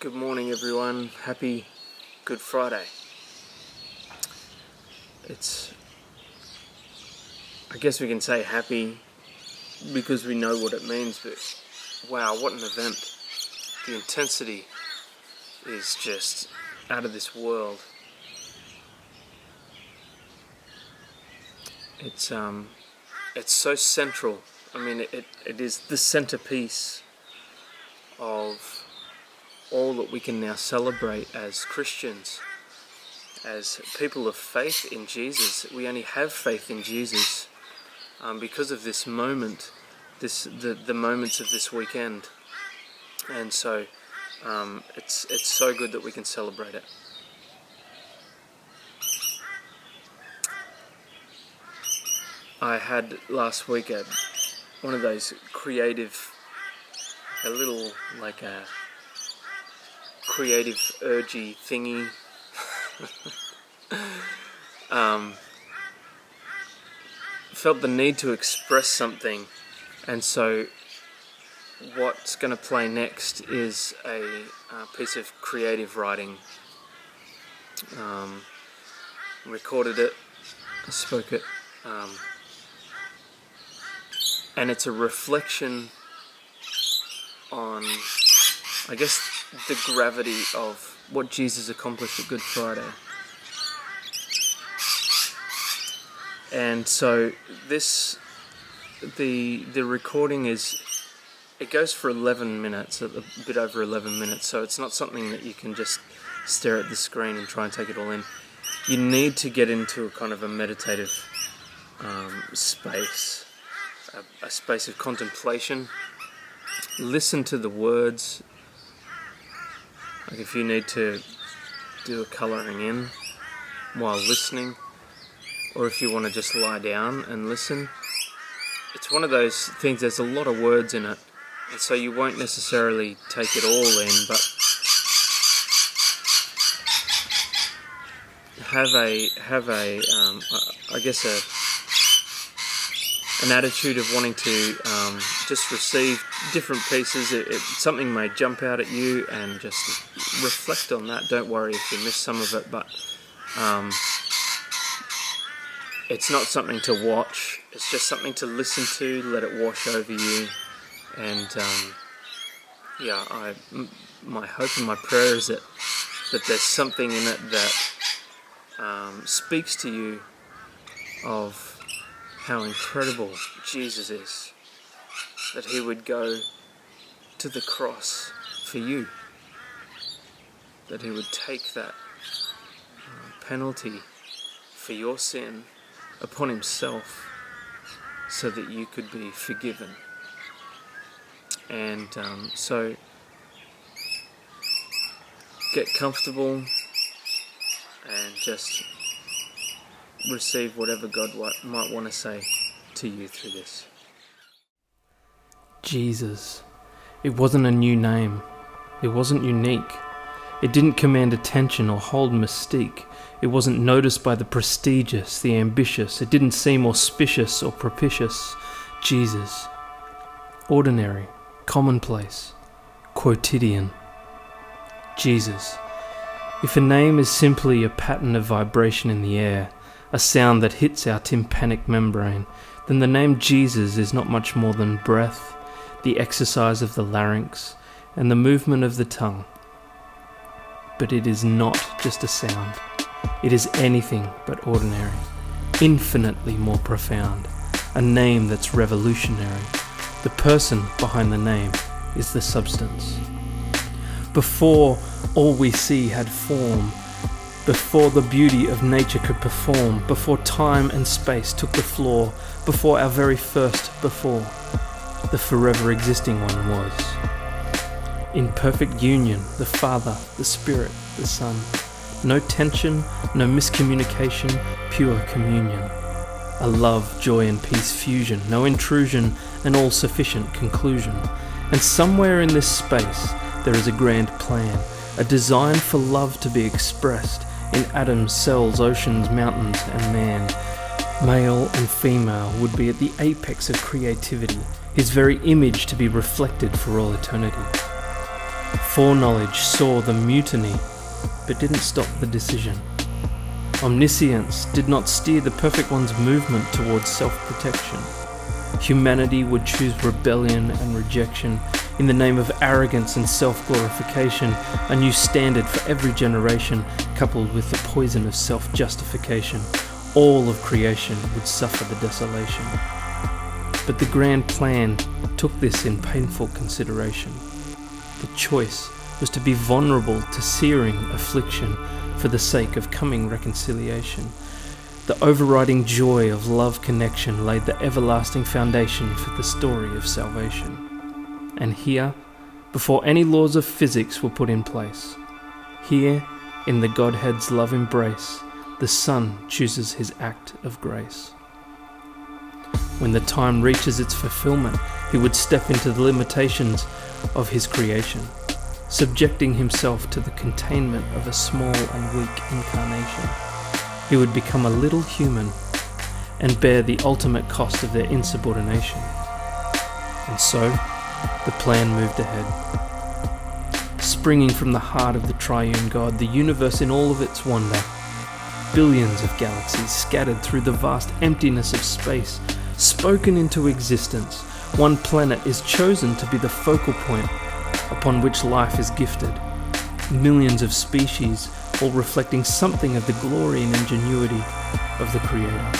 Good morning, everyone. Happy Good Friday. I guess we can say happy because we know what it means, but wow, what an event. The intensity is just out of this world. It's so central. I mean, it is the centerpiece of all that we can now celebrate as Christians, as people of faith in Jesus. We only have faith in Jesus because of this moment, the moments of this weekend, and so it's so good that we can celebrate it. I had last week one of those creative, creative urgy thingy. Felt the need to express something, and so what's going to play next is a piece of creative writing. Recorded it, spoke it, and it's a reflection on, I guess, the gravity of what Jesus accomplished at Good Friday. And so the recording it goes for 11 minutes, a bit over 11 minutes, so it's not something that you can just stare at the screen and try and take it all in. You need to get into a kind of a meditative space, a space of contemplation. Listen to the words. Like if you need to do a colouring in while listening, or if you want to just lie down and listen. It's one of those things, there's a lot of words in it, and so you won't necessarily take it all in, but have an attitude of wanting to just receive different pieces. Something may jump out at you, and just reflect on that. Don't worry if you miss some of it, but it's not something to watch. It's just something to listen to, let it wash over you. And my hope and my prayer is that there's something in it that speaks to you of how incredible Jesus is, that he would go to the cross for you, that he would take that penalty for your sin upon himself so that you could be forgiven. And so get comfortable and just receive whatever God might want to say to you through this. Jesus. It wasn't a new name. It wasn't unique. It didn't command attention or hold mystique. It wasn't noticed by the prestigious, the ambitious. It didn't seem auspicious or propitious. Jesus. Ordinary, commonplace, quotidian. Jesus. If a name is simply a pattern of vibration in the air, a sound that hits our tympanic membrane, then the name Jesus is not much more than breath, the exercise of the larynx, and the movement of the tongue. But it is not just a sound. It is anything but ordinary, infinitely more profound, a name that's revolutionary. The person behind the name is the substance. Before all we see had form, before the beauty of nature could perform, before time and space took the floor, before our very first before, the forever existing one was. In perfect union, the Father, the Spirit, the Son. No tension, no miscommunication, pure communion. A love, joy and peace fusion, no intrusion, an all-sufficient conclusion. And somewhere in this space there is a grand plan, a design for love to be expressed in atoms, cells, oceans, mountains and man. Male and female would be at the apex of creativity, his very image to be reflected for all eternity. Foreknowledge saw the mutiny, but didn't stop the decision. Omniscience did not steer the perfect one's movement towards self-protection. Humanity would choose rebellion and rejection in the name of arrogance and self-glorification, a new standard for every generation, coupled with the poison of self-justification. All of creation would suffer the desolation. But the grand plan took this in painful consideration. The choice was to be vulnerable to searing affliction for the sake of coming reconciliation. The overriding joy of love connection laid the everlasting foundation for the story of salvation. And here, before any laws of physics were put in place, here, in the Godhead's love embrace, the Son chooses his act of grace. When the time reaches its fulfillment, he would step into the limitations of his creation, subjecting himself to the containment of a small and weak incarnation. He would become a little human and bear the ultimate cost of their insubordination. And so, the plan moved ahead. Springing from the heart of the triune God, the universe in all of its wonder, billions of galaxies scattered through the vast emptiness of space, spoken into existence, one planet is chosen to be the focal point upon which life is gifted. Millions of species, all reflecting something of the glory and ingenuity of the Creator.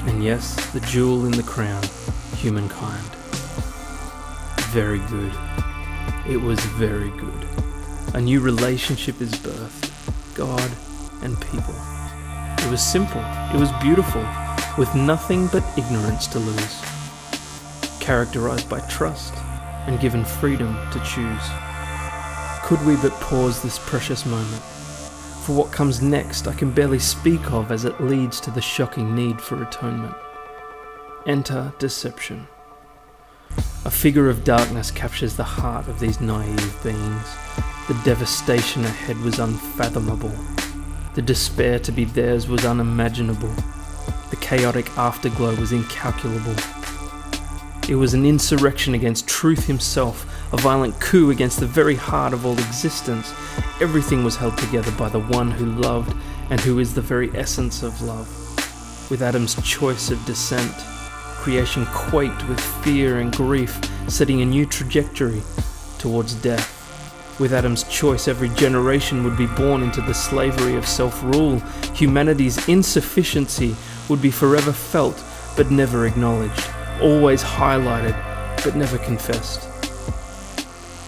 And yes, the jewel in the crown, humankind. Very good. It was very good. A new relationship is birthed, God and people. It was simple, it was beautiful, with nothing but ignorance to lose. Characterized by trust and given freedom to choose. Could we but pause this precious moment? For what comes next I can barely speak of, as it leads to the shocking need for atonement. Enter deception. A figure of darkness captures the heart of these naive beings. The devastation ahead was unfathomable. The despair to be theirs was unimaginable. The chaotic afterglow was incalculable. It was an insurrection against truth himself, a violent coup against the very heart of all existence. Everything was held together by the one who loved and who is the very essence of love. With Adam's choice of descent, creation quaked with fear and grief, setting a new trajectory towards death. With Adam's choice, every generation would be born into the slavery of self-rule. Humanity's insufficiency would be forever felt but never acknowledged, always highlighted but never confessed.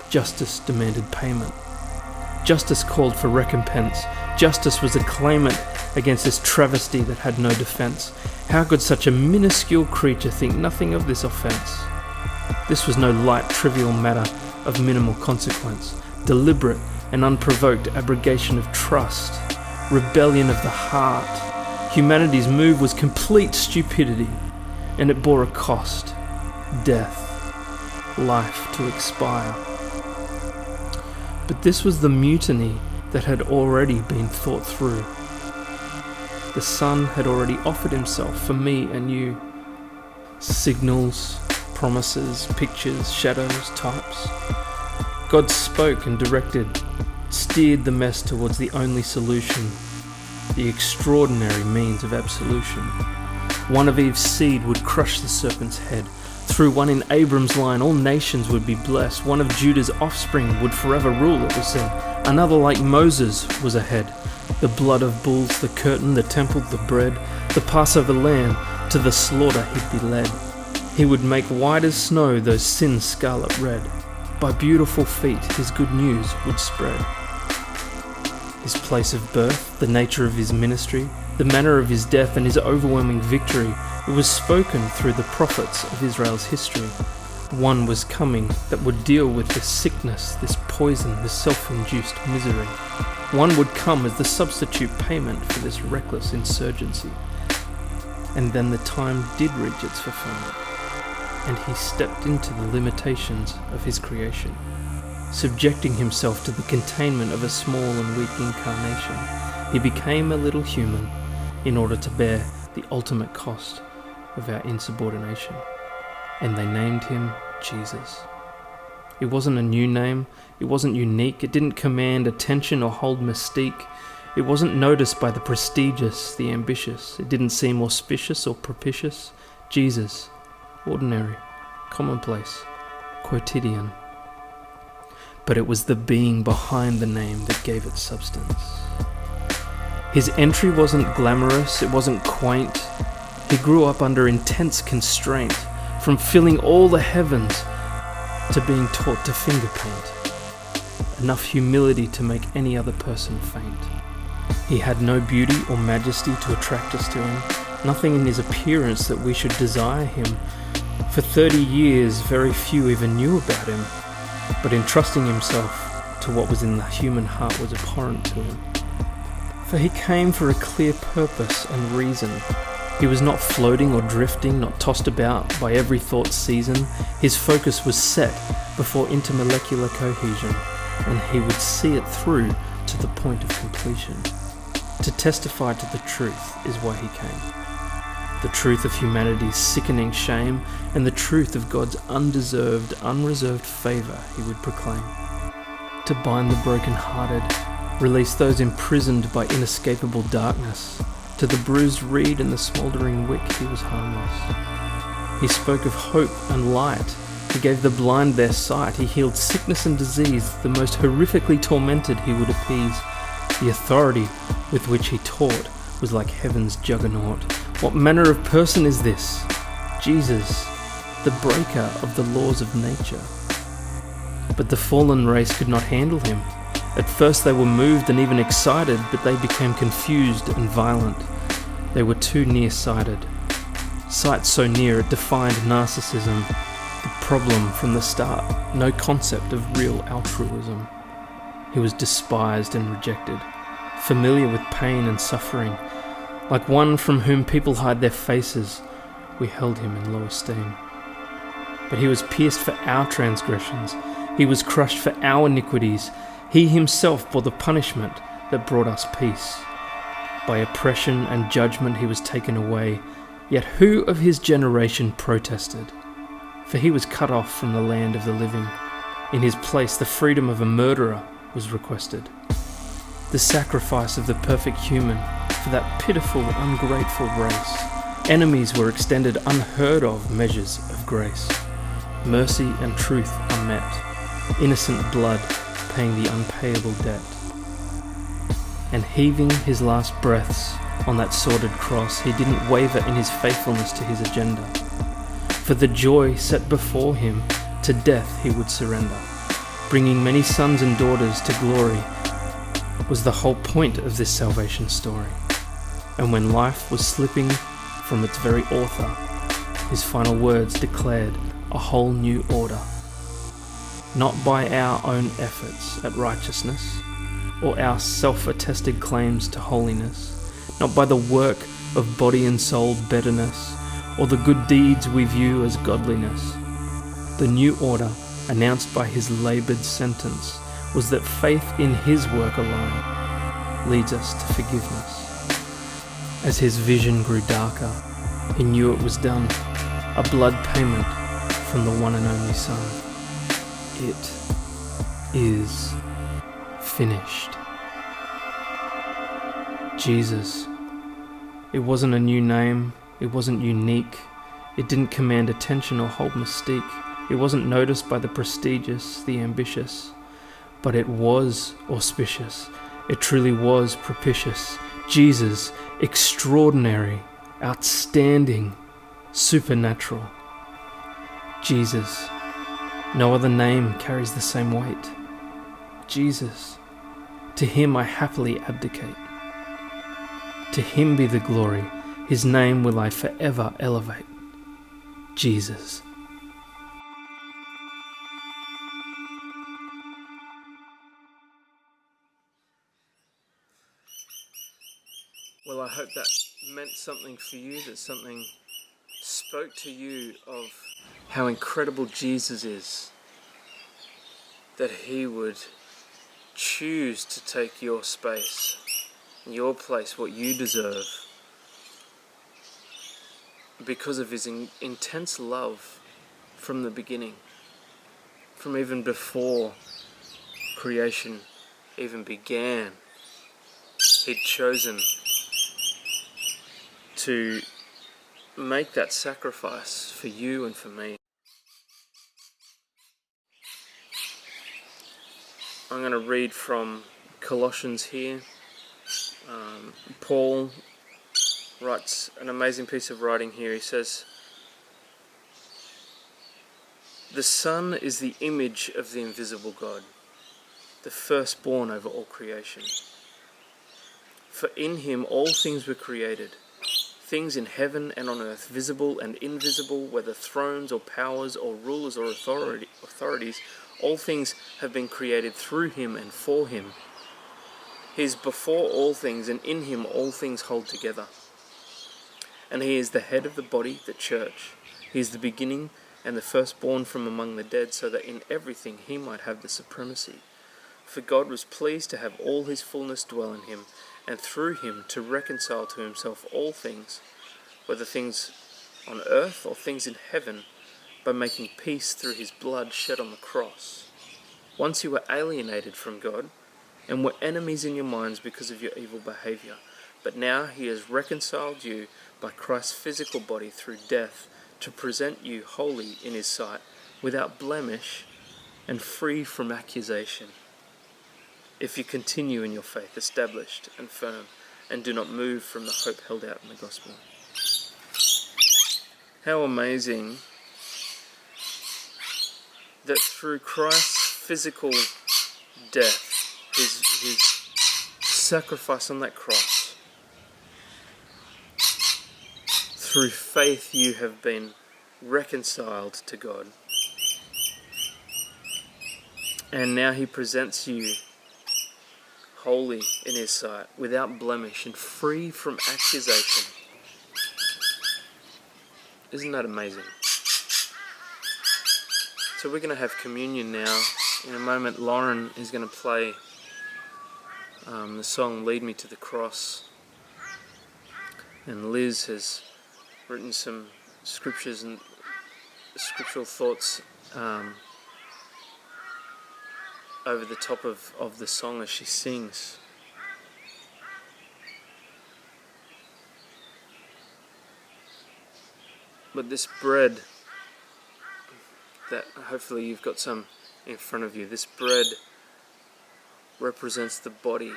Justice demanded payment. Justice called for recompense. Justice was a claimant against this travesty that had no defense. How could such a minuscule creature think nothing of this offense? This was no light, trivial matter of minimal consequence. Deliberate and unprovoked abrogation of trust. Rebellion of the heart. Humanity's move was complete stupidity, and it bore a cost. Death. Life to expire. But this was the mutiny that had already been thought through. The Son had already offered himself for me and you. Signals, promises, pictures, shadows, types. God spoke and directed, steered the mess towards the only solution, the extraordinary means of absolution. One of Eve's seed would crush the serpent's head. Through one in Abram's line, all nations would be blessed. One of Judah's offspring would forever rule, it was said. Another like Moses was ahead. The blood of bulls, the curtain, the temple, the bread, the Passover lamb, to the slaughter he'd be led. He would make white as snow those sins scarlet red. By beautiful feet his good news would spread. His place of birth, the nature of his ministry, the manner of his death and his overwhelming victory, it was spoken through the prophets of Israel's history. One was coming that would deal with this sickness, this poison, this self-induced misery. One would come as the substitute payment for this reckless insurgency. And then the time did reach its fulfillment, and he stepped into the limitations of his creation, subjecting himself to the containment of a small and weak incarnation. He became a little human in order to bear the ultimate cost of our insubordination, and they named him Jesus. It wasn't a new name. It wasn't unique. It didn't command attention or hold mystique. It wasn't noticed by the prestigious, the ambitious. It didn't seem auspicious or propitious. Jesus, ordinary, commonplace, quotidian. But it was the being behind the name that gave it substance. His entry wasn't glamorous, it wasn't quaint. He grew up under intense constraint, from filling all the heavens to being taught to finger paint. Enough humility to make any other person faint. He had no beauty or majesty to attract us to him, nothing in his appearance that we should desire him. For 30 years, very few even knew about him, but entrusting himself to what was in the human heart was abhorrent to him. For he came for a clear purpose and reason. He was not floating or drifting, not tossed about by every thought season. His focus was set before intermolecular cohesion, and he would see it through to the point of completion. To testify to the truth is why he came. The truth of humanity's sickening shame, and the truth of God's undeserved, unreserved favour he would proclaim. To bind the broken-hearted, release those imprisoned by inescapable darkness. To the bruised reed and the smouldering wick he was harmless. He spoke of hope and light. He gave the blind their sight. He healed sickness and disease. The most horrifically tormented he would appease. The authority with which he taught was like heaven's juggernaut. What manner of person is this? Jesus, the breaker of the laws of nature. But the fallen race could not handle him. At first they were moved and even excited, but they became confused and violent. They were too nearsighted. Sight so near it defined narcissism. The problem from the start, no concept of real altruism. He was despised and rejected, familiar with pain and suffering. Like one from whom people hide their faces, we held him in low esteem. But he was pierced for our transgressions. He was crushed for our iniquities. He himself bore the punishment that brought us peace. By oppression and judgment he was taken away. Yet who of his generation protested? For he was cut off from the land of the living. In his place the freedom of a murderer was requested. The sacrifice of the perfect human for that pitiful, ungrateful race. Enemies were extended unheard of measures of grace. Mercy and truth are met. Innocent blood paying the unpayable debt. And heaving his last breaths on that sordid cross, he didn't waver in his faithfulness to his agenda. For the joy set before him, to death he would surrender. Bringing many sons and daughters to glory was the whole point of this salvation story. And when life was slipping from its very author, his final words declared a whole new order. Not by our own efforts at righteousness, or our self-attested claims to holiness, not by the work of body and soul betterness, or the good deeds we view as godliness. The new order, announced by his laboured sentence, was that faith in his work alone leads us to forgiveness. As his vision grew darker, he knew it was done, a blood payment from the one and only Son. It is finished. Jesus. It wasn't a new name, it wasn't unique, it didn't command attention or hold mystique, it wasn't noticed by the prestigious, the ambitious, but it was auspicious, it truly was propitious. Jesus, extraordinary, outstanding, supernatural. Jesus, no other name carries the same weight. Jesus, to him I happily abdicate. To him be the glory, his name will I forever elevate. Jesus. Well, I hope that meant something for you, that something spoke to you of how incredible Jesus is, that he would choose to take your space, your place, what you deserve, because of his intense love from the beginning. from even before creation even began. He'd chosen to make that sacrifice for you and for me. I'm going to read from Colossians here. Paul writes an amazing piece of writing here. He says, "The Son is the image of the invisible God, the firstborn over all creation. For in him all things were created, things in heaven and on earth, visible and invisible, whether thrones or powers or rulers or authorities, all things have been created through him and for him. He is before all things, and in him all things hold together. And he is the head of the body, the church. He is the beginning and the firstborn from among the dead, so that in everything he might have the supremacy. For God was pleased to have all his fullness dwell in him, and through him to reconcile to himself all things, whether things on earth or things in heaven, by making peace through his blood shed on the cross. Once you were alienated from God, and were enemies in your minds because of your evil behavior. But now he has reconciled you by Christ's physical body through death, to present you holy in his sight, without blemish and free from accusation. If you continue in your faith, established and firm, and do not move from the hope held out in the gospel." How amazing that through Christ's physical death, his sacrifice on that cross, through faith you have been reconciled to God. And now he presents you holy in his sight, without blemish and free from accusation. Isn't that amazing? So we're going to have communion now. In a moment, Lauren is going to play the song "Lead Me to the Cross." And Liz has written some scriptures and scriptural thoughts over the top of the song as she sings. But this bread, that hopefully you've got some in front of you, this bread represents the body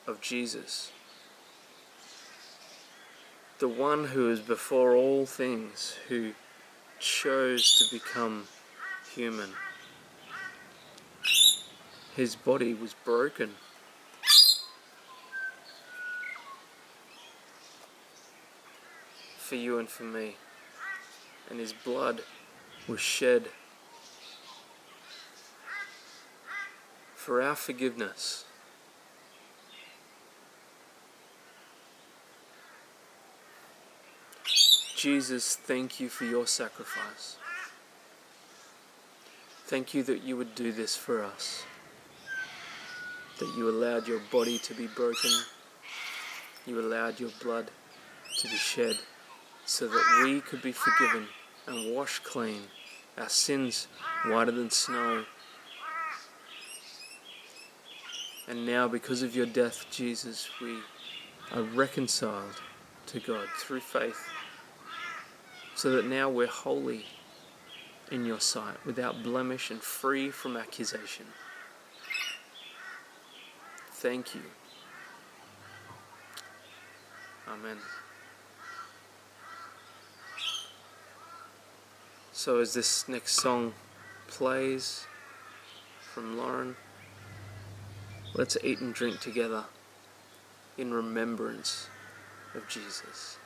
of Jesus, the one who is before all things, who chose to become human. His body was broken for you and for me, and his blood was shed for our forgiveness. Jesus, thank you for your sacrifice. Thank you that you would do this for us, that you allowed your body to be broken, you allowed your blood to be shed, so that we could be forgiven and washed clean, our sins whiter than snow. And now, because of your death, Jesus, we are reconciled to God through faith, so that now we're holy in your sight, without blemish and free from accusation. Thank you. Amen. So as this next song plays from Lauren, let's eat and drink together in remembrance of Jesus.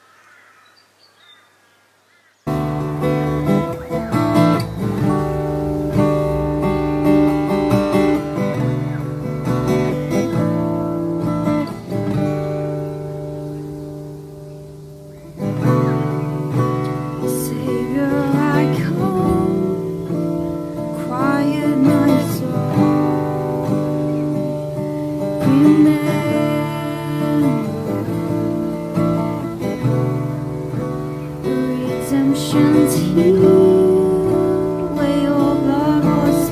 Redemption's here, where your blood was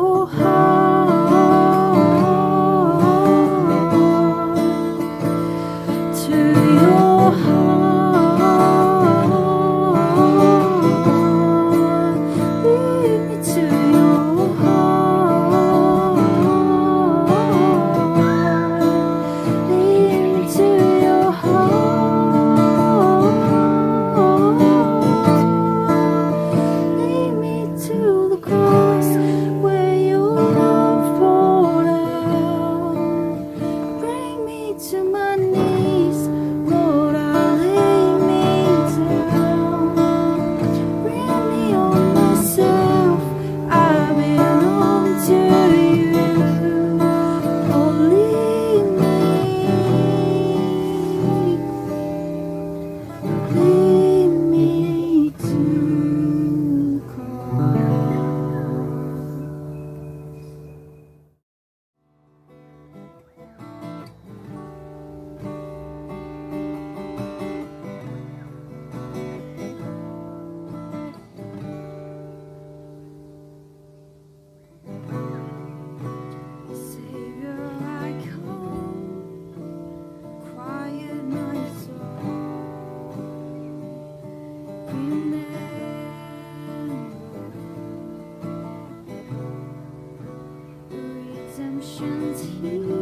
your heart, to your heart. Lead me to your heart. Lead me to your heart. Lead me to the cross where your love poured out. Bring me to my knees, Lord, I lay me down. Bring me on myself, I belong to you. Oh, lead me to the Savior, I come, quiet my soul. Remember, redemption's here.